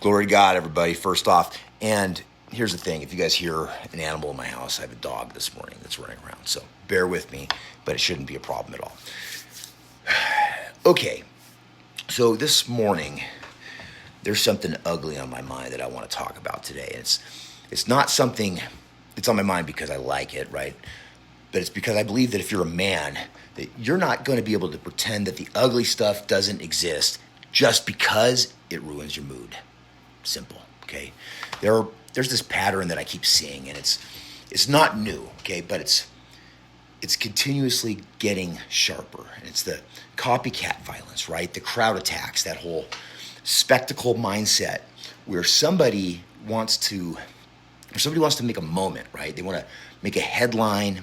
Glory to God, everybody, first off. And here's the thing. If you guys hear an animal in my house, I have a dog this morning that's running around. So bear with me, but it shouldn't be a problem at all. Okay, so this morning, there's something ugly on my mind that I want to talk about today. And it's not something that's on my mind because I like it, right? But it's because I believe that if you're a man, that you're not going to be able to pretend that the ugly stuff doesn't exist just because it ruins your mood. Simple, okay? There's this pattern that I keep seeing, and it's not new, okay? But it's continuously getting sharper. And it's the copycat violence, right? The crowd attacks, that whole spectacle mindset where somebody wants to make a moment, right? They want to make a headline,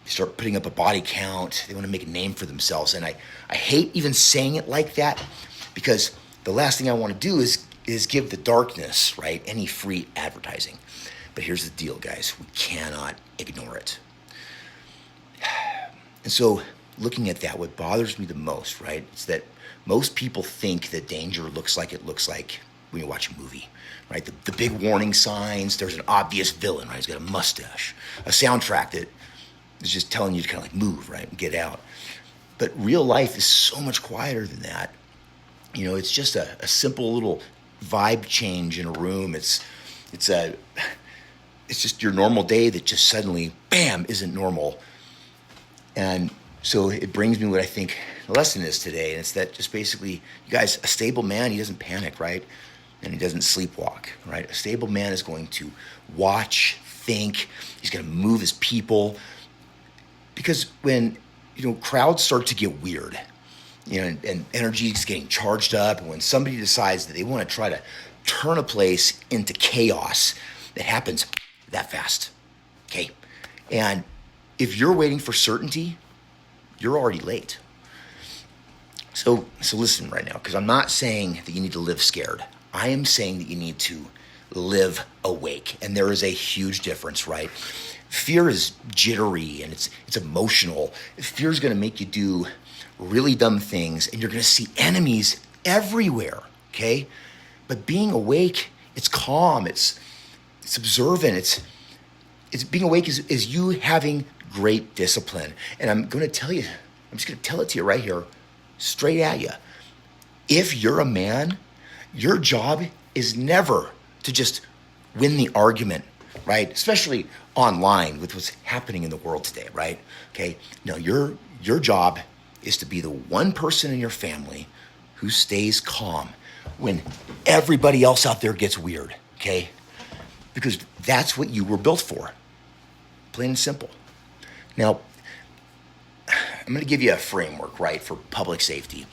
start putting up a body count. They want to make a name for themselves. And I hate even saying it like that because the last thing I want to do is give the darkness, right, any free advertising. But here's the deal, guys. We cannot ignore it. And so looking at that, what bothers me the most, right, is that most people think that danger looks like it looks like when you watch a movie, right? The big warning signs, there's an obvious villain, right? He's got a mustache, a soundtrack that is just telling you to kind of like move, right, and get out. But real life is so much quieter than that. You know, it's just a simple little vibe change in a room. It's just your normal day that just suddenly, bam, isn't normal. And so it brings me what I think the lesson is today, and it's that just basically, you guys, a stable man, he doesn't panic, right? And he doesn't sleepwalk, right? A stable man is going to watch, think, he's going to move his people. Because when, crowds start to get weird, and energy is getting charged up, and when somebody decides that they want to try to turn a place into chaos, that happens that fast, okay? And if you're waiting for certainty, you're already late. So listen right now, because I'm not saying that you need to live scared. I am saying that you need to live awake, and there is a huge difference, right? Fear is jittery and it's emotional. Fear is going to make you do really dumb things, and you're going to see enemies everywhere, okay? But being awake, it's calm, it's observant, it's being awake is you having great discipline. And I'm just going to tell it to you right here, straight at you. If you're a man, your job is never to just win the argument, right? Especially online with what's happening in the world today, right? Okay. No, your job is to be the one person in your family who stays calm when everybody else out there gets weird, okay? Because that's what you were built for. Plain and simple. Now, I'm going to give you a framework, right, for public safety.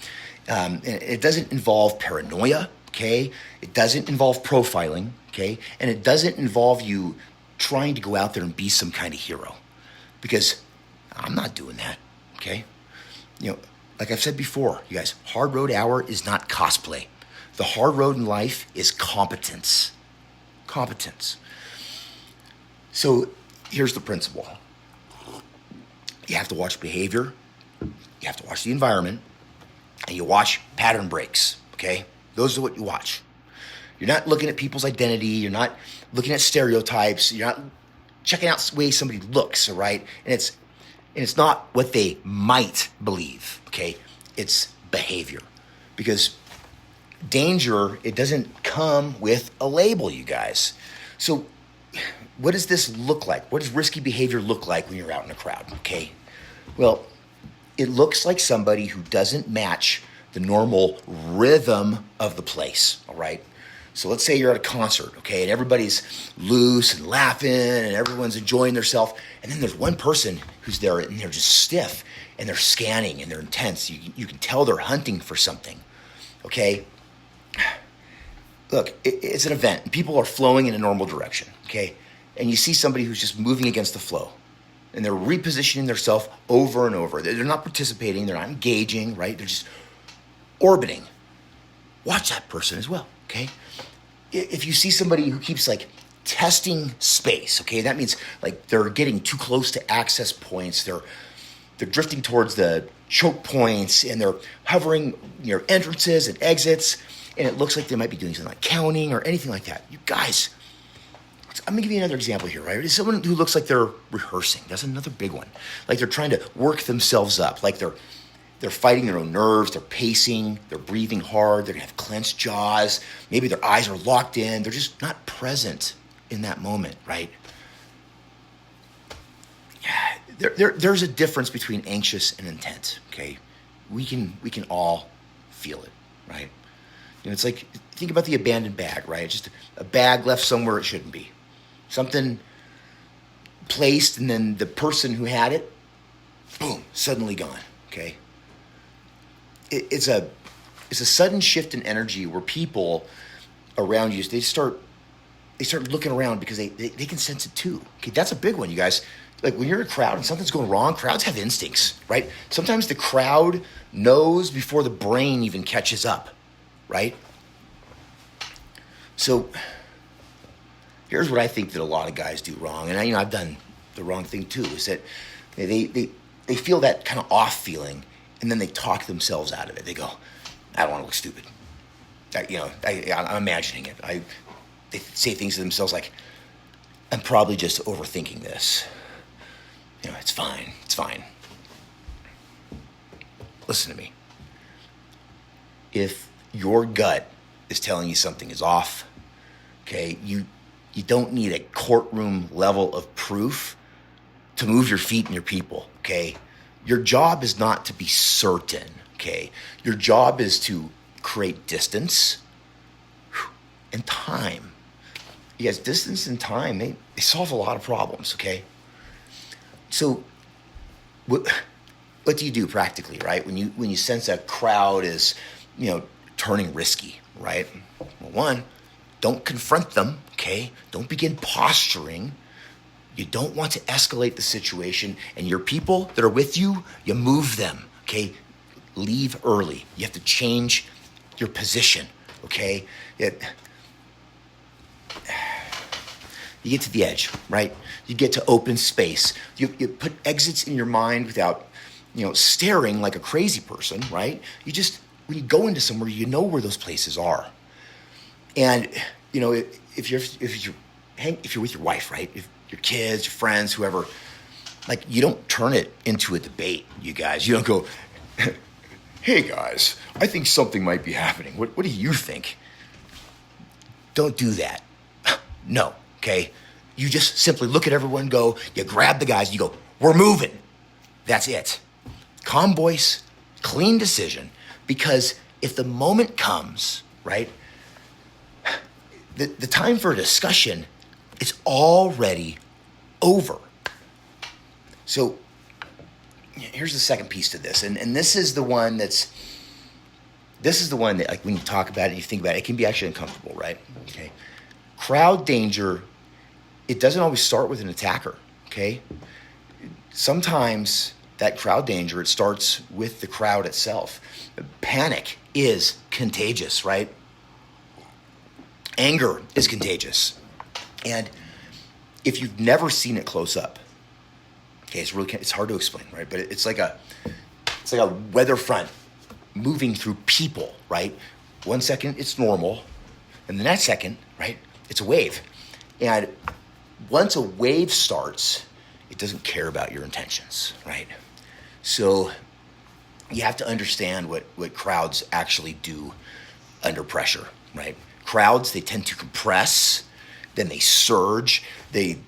And it doesn't involve paranoia, okay? It doesn't involve profiling, okay? And it doesn't involve you trying to go out there and be some kind of hero, because I'm not doing that, okay? Like I've said before, you guys, hard road hour is not cosplay. The hard road in life is competence. Competence. So here's the principle. You have to watch behavior, you have to watch the environment, and you watch pattern breaks, okay? Those are what you watch. You're not looking at people's identity, you're not looking at stereotypes, you're not checking out the way somebody looks, all right? And it's not what they might believe, okay? It's behavior. Because danger, it doesn't come with a label, you guys. So what does this look like? What does risky behavior look like when you're out in a crowd, okay? Well, it looks like somebody who doesn't match the normal rhythm of the place, all right? So let's say you're at a concert, okay, and everybody's loose and laughing and everyone's enjoying themselves, and then there's one person who's there and they're just stiff and they're scanning and they're intense. You can tell they're hunting for something, okay? Look, it's an event. People are flowing in a normal direction, okay? And you see somebody who's just moving against the flow, and they're repositioning themselves over and over. They're not participating. They're not engaging, right? They're just orbiting. Watch that person as well, okay? If you see somebody who keeps like testing space, okay, that means like they're getting too close to access points. They're drifting towards the choke points, and they're hovering near entrances and exits. and it looks like they might be doing something like counting or anything like that. You guys, I'm gonna give you another example here, right? It's someone who looks like they're rehearsing. That's another big one. Like they're trying to work themselves up. Like they're fighting their own nerves. They're pacing. They're breathing hard. They're gonna have clenched jaws. Maybe their eyes are locked in. They're just not present in that moment, right? There's a difference between anxious and intent. Okay, we can all feel it, right? You know, it's like, think about the abandoned bag, right? It's just a bag left somewhere it shouldn't be. Something placed, and then the person who had it, boom, suddenly gone, okay? It's a sudden shift in energy where people around you, they start looking around because they can sense it too. Okay, that's a big one, you guys. Like when you're in a crowd and something's going wrong, crowds have instincts, right? Sometimes the crowd knows before the brain even catches up, right? So here's what I think that a lot of guys do wrong, and I've done the wrong thing too, is that they feel that kind of off feeling, and then they talk themselves out of it. They go, I don't want to look stupid. I'm imagining it. They say things to themselves like, I'm probably just overthinking this. You know, it's fine. It's fine. Listen to me. If your gut is telling you something is off, okay, you don't need a courtroom level of proof to move your feet and your people, okay? Your job is not to be certain, okay? Your job is to create distance and time. You guys, distance and time, they solve a lot of problems, okay? So what do you do practically, right? When you sense a crowd is, turning risky, right? Well, one, don't confront them, okay? Don't begin posturing. You don't want to escalate the situation, and your people that are with you, you move them, okay? Leave early. You have to change your position, okay? You get to the edge, right? You get to open space. You put exits in your mind without, staring like a crazy person, right? You just, when you go into somewhere, you know where those places are. And, if you're with your wife, right? If your kids, your friends, whoever, like, you don't turn it into a debate, you guys. You don't go, hey guys, I think something might be happening. What do you think? Don't do that. No, okay? You just simply look at everyone, go, you grab the guys, you go, we're moving. That's it. Calm voice, clean decision, because if the moment comes, right, the time for a discussion is already over. So here's the second piece to this, and this is the one that, like, when you talk about it, you think about it, it can be actually uncomfortable, right? Okay. Crowd danger, it doesn't always start with an attacker, okay? Sometimes that crowd danger, it starts with the crowd itself. Panic is contagious, right? Anger is contagious. And if you've never seen it close up, okay, it's hard to explain, right? But it's like a weather front moving through people, right? 1 second, it's normal. And the next second, right, it's a wave. And once a wave starts, it doesn't care about your intentions, right? So you have to understand what crowds actually do under pressure, right? Crowds, they tend to compress, then they surge, they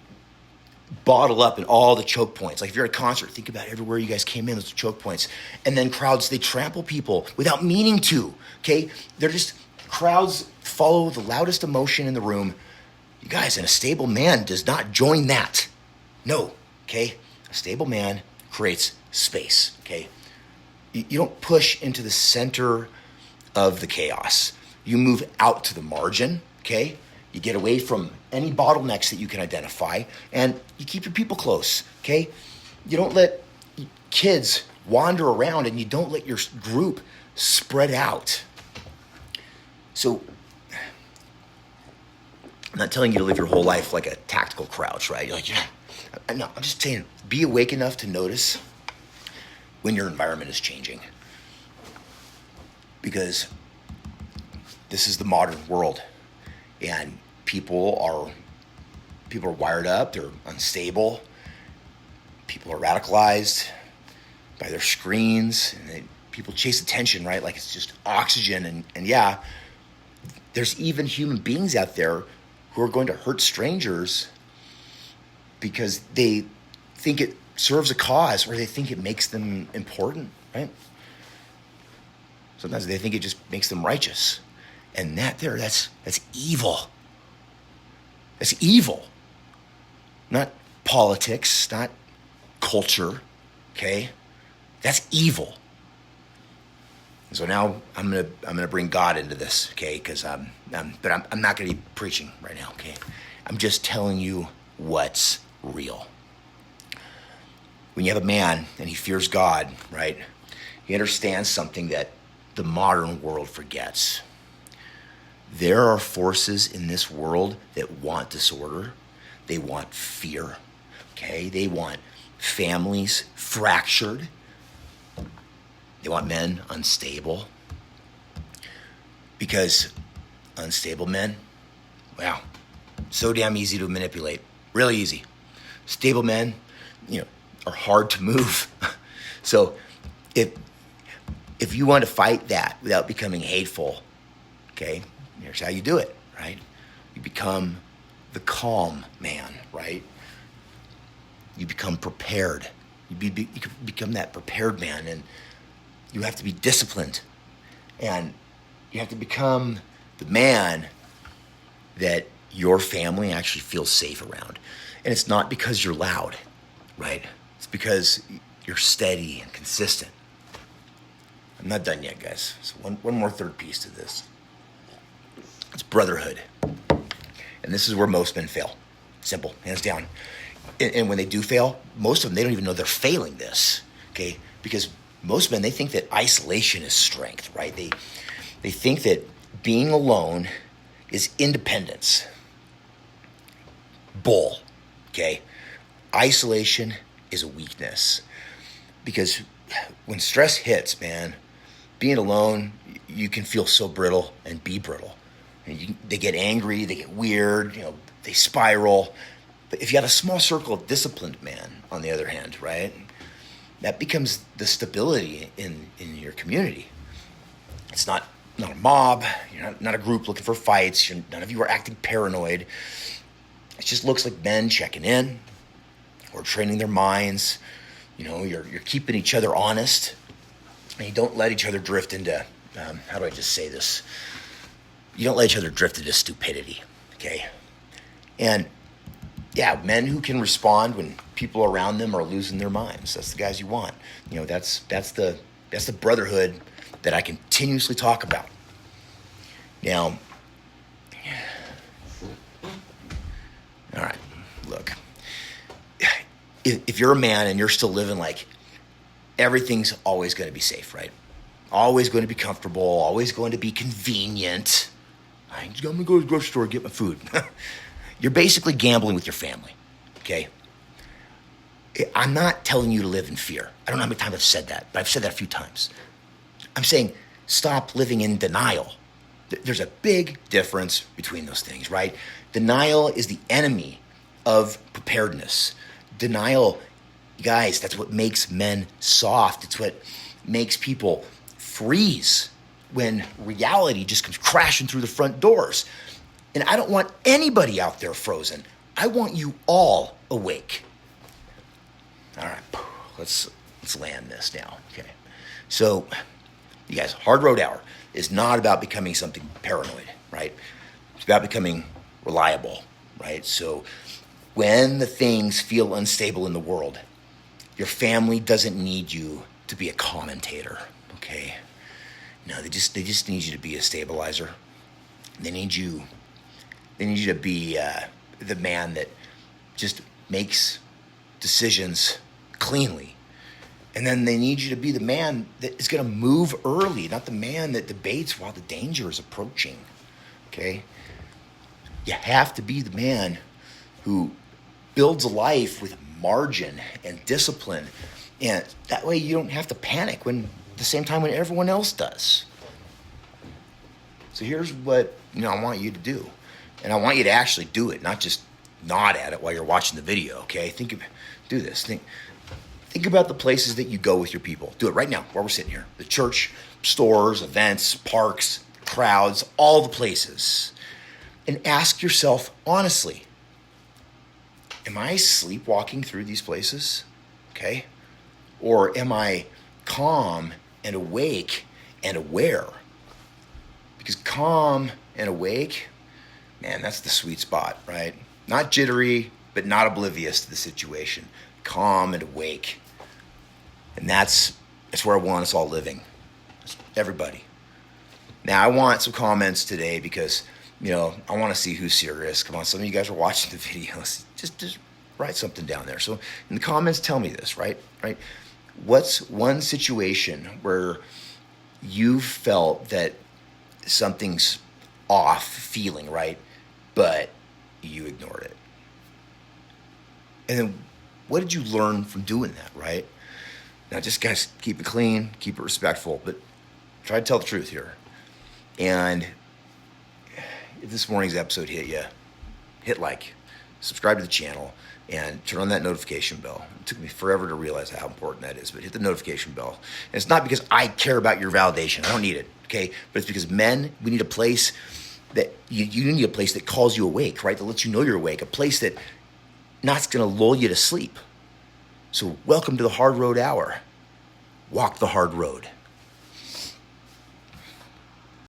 bottle up in all the choke points. Like if you're at a concert, think about everywhere you guys came in, those choke points. And then crowds, they trample people without meaning to, okay? Crowds follow the loudest emotion in the room. You guys, and a stable man does not join that. No, okay? A stable man creates space, okay? You don't push into the center of the chaos. You move out to the margin, okay? You get away from any bottlenecks that you can identify, and you keep your people close, okay? You don't let kids wander around, and you don't let your group spread out. So I'm not telling you to live your whole life like a tactical crouch, right? You're like, yeah. No, I'm just saying, be awake enough to notice when your environment is changing. Because this is the modern world, and people are wired up. They're unstable. People are radicalized by their screens, and people chase attention, right? Like it's just oxygen. And yeah, there's even human beings out there who are going to hurt strangers because they think it serves a cause, or they think it makes them important, right? Sometimes they think it just makes them righteous. And that's evil. That's evil. Not politics, not culture, okay? That's evil. And so now I'm gonna bring God into this, okay? Because I'm not gonna be preaching right now, okay? I'm just telling you what's real. When you have a man and he fears God, right? He understands something that the modern world forgets. There are forces in this world that want disorder. They want fear, okay? They want families fractured. They want men unstable. Because unstable men, wow, so damn easy to manipulate. Really easy. Stable men, are hard to move. So if you want to fight that without becoming hateful, okay, here's how you do it, right? You become the calm man, right? You become prepared. You become that prepared man, and you have to be disciplined. And you have to become the man that your family actually feels safe around. And it's not because you're loud, right? It's because you're steady and consistent. I'm not done yet, guys. So one more third piece to this. It's brotherhood. And this is where most men fail. Simple, hands down. And when they do fail, most of them, they don't even know they're failing this, okay? Because most men, they think that isolation is strength, right? They think that being alone is independence. Bull, okay? Isolation is a weakness. Because when stress hits, man, being alone, you can feel so brittle and be brittle. And they get angry, they get weird, they spiral. But if you have a small circle of disciplined men, on the other hand, right, that becomes the stability in your community. It's not a mob, you're not a group looking for fights, none of you are acting paranoid. It just looks like men checking in or training their minds. You're keeping each other honest, and you don't let each other drift into, how do I just say this? You don't let each other drift into stupidity, okay? And yeah, men who can respond when people around them are losing their minds. That's the guys you want. That's the brotherhood that I continuously talk about. Now, all right, look. If you're a man and you're still living like everything's always going to be safe, right? Always going to be comfortable, always going to be convenient. I'm going to go to the grocery store and get my food. You're basically gambling with your family, okay? I'm not telling you to live in fear. I don't know how many times I've said that, but I've said that a few times. I'm saying stop living in denial. There's a big difference between those things, right? Denial is the enemy of preparedness. Denial, guys, that's what makes men soft. It's what makes people freeze when reality just comes crashing through the front doors. And I don't want anybody out there frozen. I want you all awake. All right, let's land this now, okay? So, you guys, Hard Road Hour is not about becoming something paranoid, right? It's about becoming reliable, right? So, when the things feel unstable in the world, your family doesn't need you to be a commentator, okay? No, they just need you to be a stabilizer. They need you to be the man that just makes decisions cleanly. And then they need you to be the man that is going to move early, not the man that debates while the danger is approaching, okay? You have to be the man who builds a life with margin and discipline. And that way you don't have to panic at the same time when everyone else does. So here's what I want you to do. And I want you to actually do it, not just nod at it while you're watching the video, okay? Do this. Think about the places that you go with your people. Do it right now while we're sitting here. The church, stores, events, parks, crowds, all the places. And ask yourself honestly, am I sleepwalking through these places? Okay? Or am I calm and awake and aware? Because calm and awake, man, that's the sweet spot, right? Not jittery, but not oblivious to the situation. Calm and awake. And that's where I want us all living. Everybody. Now, I want some comments today because, I want to see who's serious. Come on, some of you guys are watching the videos. Just write something down there. So in the comments, tell me this, right? What's one situation where you felt that something's off feeling, right? But you ignored it. And then what did you learn from doing that, right? Now, just guys, keep it clean, keep it respectful, but try to tell the truth here. And if this morning's episode hit you, hit like, subscribe to the channel, and turn on that notification bell. It took me forever to realize how important that is, but hit the notification bell. And it's not because I care about your validation. I don't need it, okay? But it's because men, we need a place that, you need a place that calls you awake, right? That lets you know you're awake. A place that not's going to lull you to sleep. So welcome to the Hard Road Hour. Walk the hard road.